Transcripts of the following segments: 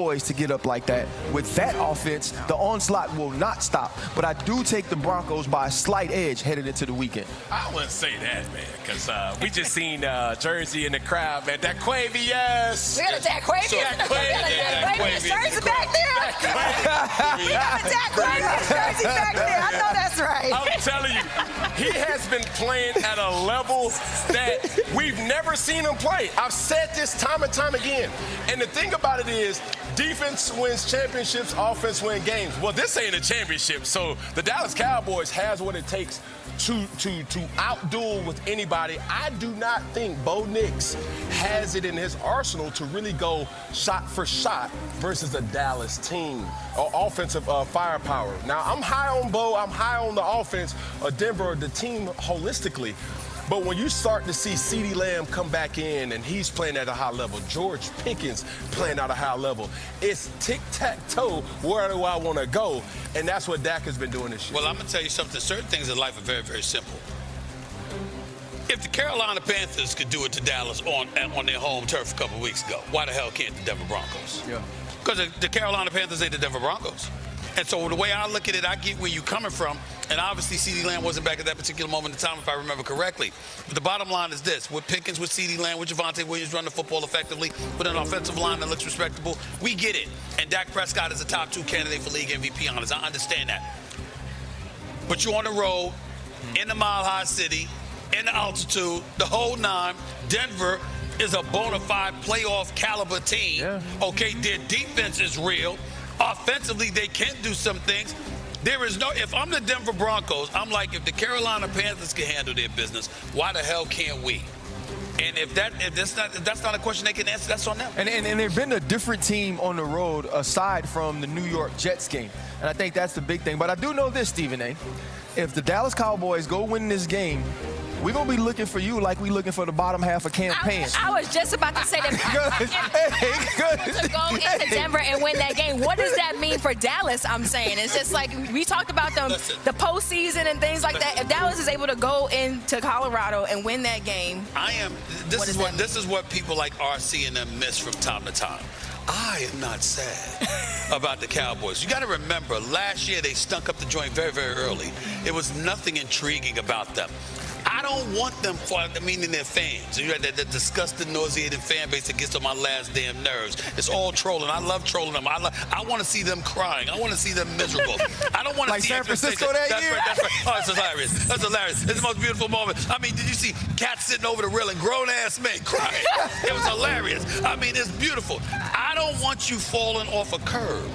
Cowboys to get up like that. With that offense, the onslaught will not stop. But I do take the Broncos by a slight edge headed into the weekend. I wouldn't say that, man, because we just seen Jersey in the crowd, man. That Quavy, yes. We got a Dak Quavy. Jersey back there. We got a Dak Quavy jersey back there. I know that's right. I'm telling you, he has been playing at a level that we've never seen him play. I've said this time and time again. And the thing about it is, defense wins championships, offense wins games. Well, this ain't a championship, so the Dallas Cowboys has what it takes to outduel with anybody. I do not think Bo Nix has it in his arsenal to really go shot for shot versus a Dallas team or offensive firepower. Now, I'm high on Bo. I'm high on the offense of Denver, the team holistically. But when you start to see CeeDee Lamb come back in and he's playing at a high level, George Pickens playing at a high level, it's tic-tac-toe, where do I want to go? And that's what Dak has been doing this year. Well, I'm going to tell you something. Certain things in life are very, very simple. If the Carolina Panthers could do it to Dallas on their home turf a couple of weeks ago, why the hell can't the Denver Broncos? Yeah. Because the Carolina Panthers ain't the Denver Broncos. And so the way I look at it, I get where you're coming from. And obviously, CeeDee Lamb wasn't back at that particular moment in time, if I remember correctly. But the bottom line is this. With Pickens, with CeeDee Lamb, with Javonte Williams running the football effectively, with an offensive line that looks respectable, we get it. And Dak Prescott is a top 2 candidate for league MVP honors. I understand that. But you're on the road, in the mile-high city, in the altitude, the whole nine. Denver is a bona fide playoff caliber team. Yeah. Okay, their defense is real. Offensively, they can do some things. There is no, if I'm the Denver Broncos, I'm like, if the Carolina Panthers can handle their business, why the hell can't we? And if that's not a question they can answer, that's on them. And they've been a different team on the road aside from the New York Jets game. And I think that's the big thing. But I do know this, Stephen A. If the Dallas Cowboys go win this game, we're going to be looking for you like we looking for the bottom half of campaign. I was just about to say that. To go into Denver and win that game, what does that mean for Dallas, I'm saying? It's just like we talked about the postseason and things like that. If Dallas is able to go into Colorado and win that game. This is what people like RC and them miss from time to time. I am not sad about the Cowboys. You got to remember, last year they stunk up the joint very, very early. There was nothing intriguing about them. I don't want them meaning their fans. You had that disgusting, nauseating fan base that gets on my last damn nerves. It's all trolling. I love trolling them. I want to see them crying. I want to see them miserable. I don't want to like see San Francisco that year. That's right. Oh, it's hilarious. That's hilarious. It's the most beautiful moment. I mean, did you see cats sitting over the railing, grown-ass men crying? It was hilarious. I mean, it's beautiful. I don't want you falling off a curb.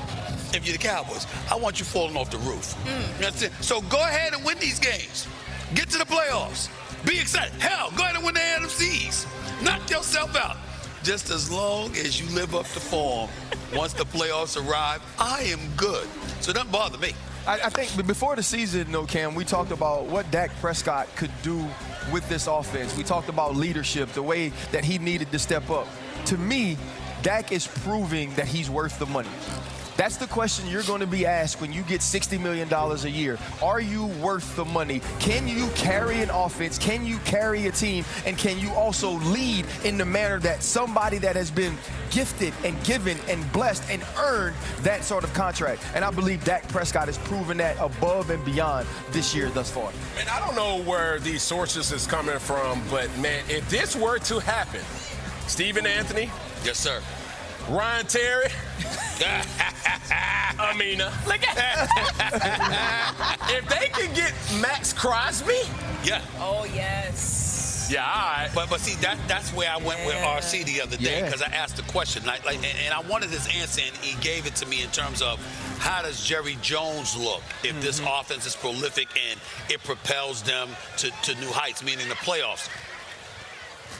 If you're the Cowboys, I want you falling off the roof. You know what I'm saying? So go ahead and win these games. Get to the playoffs. Be excited. Hell, go ahead and win the NFCs. Knock yourself out. Just as long as you live up to form, once the playoffs arrive, I am good. So it doesn't bother me. I think before the season, though, Cam, we talked about what Dak Prescott could do with this offense. We talked about leadership, the way that he needed to step up. To me, Dak is proving that he's worth the money. That's the question you're going to be asked when you get $60 million a year. Are you worth the money? Can you carry an offense? Can you carry a team? And can you also lead in the manner that somebody that has been gifted and given and blessed and earned that sort of contract? And I believe Dak Prescott has proven that above and beyond this year thus far. Man, I don't know where these sources is coming from, but, man, if this were to happen, Stephen Anthony. Yes, sir. Ryan Terry. Amina. Look at that. If they could get Max Crosby. Yeah. Oh, yes. Yeah, all right. But see, that's where I went with RC the other day, because I asked the question. And I wanted his answer, and he gave it to me in terms of how does Jerry Jones look if this offense is prolific and it propels them to new heights, meaning the playoffs.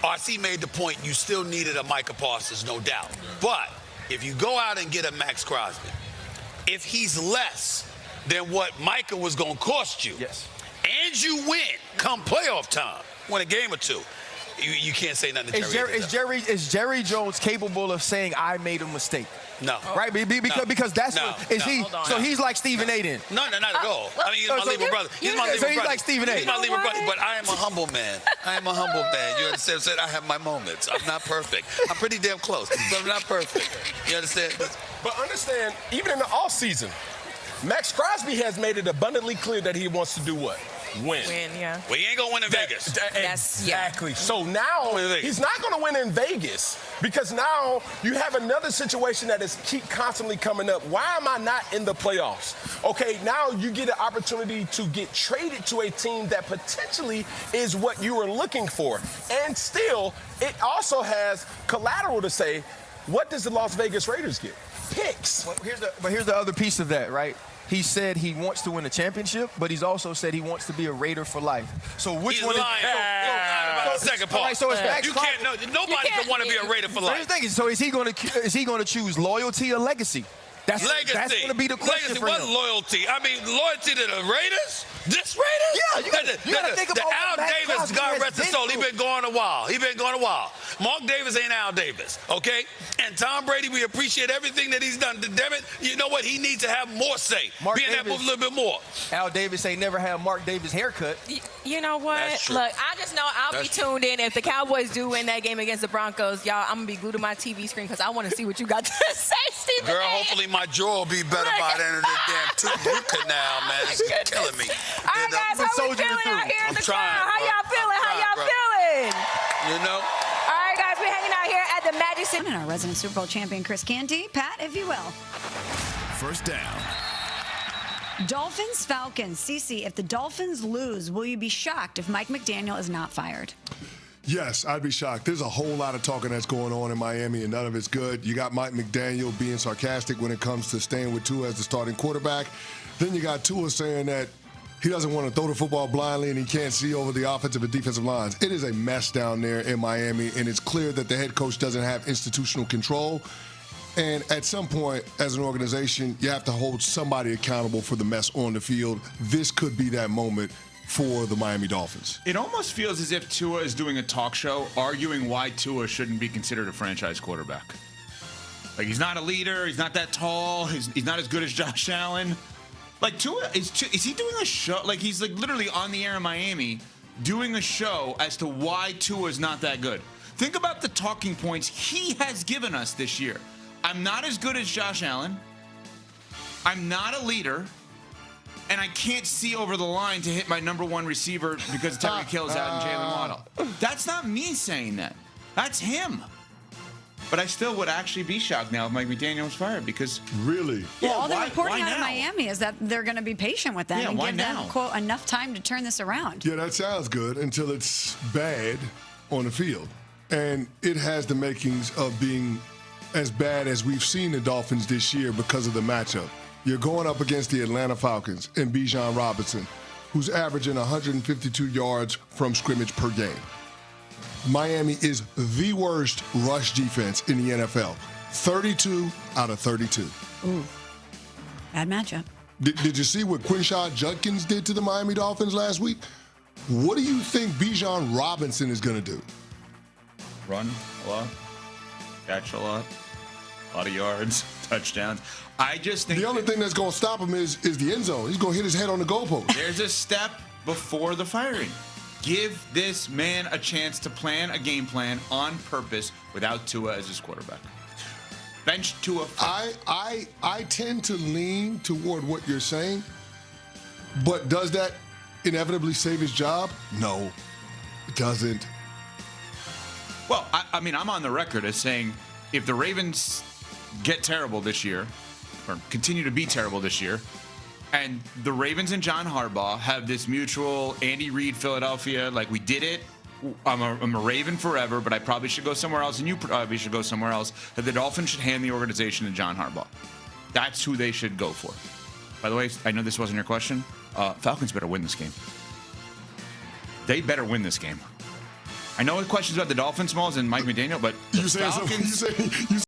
RC made the point you still needed a Micah Parsons, no doubt. But if you go out and get a Max Crosby, if he's less than what Micah was going to cost you, yes, and you win come playoff time, win a game or two, you can't say nothing to Jerry. Is Jerry Jones capable of saying I made a mistake? No. Right? Because that's what is he. So he's like Stephen A. then. No, not at all. I mean, he's my Libra brother. He's like Stephen A. He's my Libra brother, but I am a humble man. You understand? I have my moments. I'm not perfect. I'm pretty damn close, but I'm not perfect. You understand? But understand, even in the off season, Max Crosby has made it abundantly clear that he wants to do what? Win, yeah. Well, he ain't going to win in Vegas. Exactly. So now he's not going to win in Vegas because now you have another situation that is constantly coming up. Why am I not in the playoffs? Okay, now you get an opportunity to get traded to a team that potentially is what you were looking for. And still, it also has collateral to say, what does the Las Vegas Raiders get? Picks. Well, here's the other piece of that, right? He said he wants to win a championship, but he's also said he wants to be a Raider for life. So which he's one? Lying. About the second part. Right, so it's Max Crosby. Nobody can want to be a Raider for life. So is he going to choose loyalty or legacy? That's going to be the question legacy. for What him. loyalty? I mean, loyalty to the Raiders? This Raiders? Yeah, you got to think about Al Davis, God rest his soul, he been going a while. Mark Davis ain't Al Davis, okay? And Tom Brady, we appreciate everything that he's done. Damn it, you know what? He needs to have more say. Be in that booth a little bit more. Al Davis ain't never had Mark Davis haircut. You know what? Look, I just know I'll be tuned in. If the Cowboys do win that game against the Broncos, y'all, I'm going to be glued to my TV screen because I want to see what you got to say, Stephen. Girl, hopefully my jaw will be better by the end of this damn tooth canal, man. It's killing me. All right, guys, how we feeling out here in the crowd? How y'all feeling? You know? All right, guys, we're hanging out here at the Magic City. And our resident Super Bowl champion, Chris Canty. Pat, if you will. First down. Dolphins, Falcons. CeCe, if the Dolphins lose, will you be shocked if Mike McDaniel is not fired? Yes, I'd be shocked. There's a whole lot of talking that's going on in Miami, and none of it's good. You got Mike McDaniel being sarcastic when it comes to staying with Tua as the starting quarterback. Then you got Tua saying that he doesn't want to throw the football blindly and he can't see over the offensive and defensive lines. It is a mess down there in Miami, and it's clear that the head coach doesn't have institutional control. And at some point, as an organization, you have to hold somebody accountable for the mess on the field. This could be that moment for the Miami Dolphins. It almost feels as if Tua is doing a talk show arguing why Tua shouldn't be considered a franchise quarterback. Like, he's not a leader. He's not that tall. He's not as good as Josh Allen. Like, Tua, is he doing a show? Like, he's like literally on the air in Miami doing a show as to why Tua is not that good. Think about the talking points he has given us this year. I'm not as good as Josh Allen. I'm not a leader. And I can't see over the line to hit my number one receiver because Tyreek Hill's out and Jalen Waddle. That's not me saying that. That's him. But I still would actually be shocked now if Mike McDaniel was fired because... Really? Well, all the reporting out now? of Miami is that they're going to be patient with them and give them, quote, enough time to turn this around. Yeah, that sounds good until it's bad on the field. And it has the makings of being as bad as we've seen the Dolphins this year because of the matchup. You're going up against the Atlanta Falcons and Bijan Robinson, who's averaging 152 yards from scrimmage per game. Miami is the worst rush defense in the NFL. 32 out of 32. Ooh, bad matchup. Did you see what Quinshad Judkins did to the Miami Dolphins last week? What do you think Bijan Robinson is going to do? Run a lot, catch a lot of yards, touchdowns. I just think the only thing that's going to stop him is the end zone. He's going to hit his head on the goalpost. There's a step before the firing. Give this man a chance to plan a game plan on purpose without Tua as his quarterback. Bench Tua. I tend to lean toward what you're saying, but does that inevitably save his job? No, it doesn't. Well, I mean, I'm on the record as saying if the Ravens get terrible this year, or continue to be terrible this year, and the Ravens and John Harbaugh have this mutual Andy Reid Philadelphia, like we did it. I'm a Raven forever, but I probably should go somewhere else, and you probably should go somewhere else. That the Dolphins should hand the organization to John Harbaugh. That's who they should go for. By the way, I know this wasn't your question. Falcons better win this game. They better win this game. I know the questions about the Dolphins, Smalls, and Mike McDaniel, but the Falcons.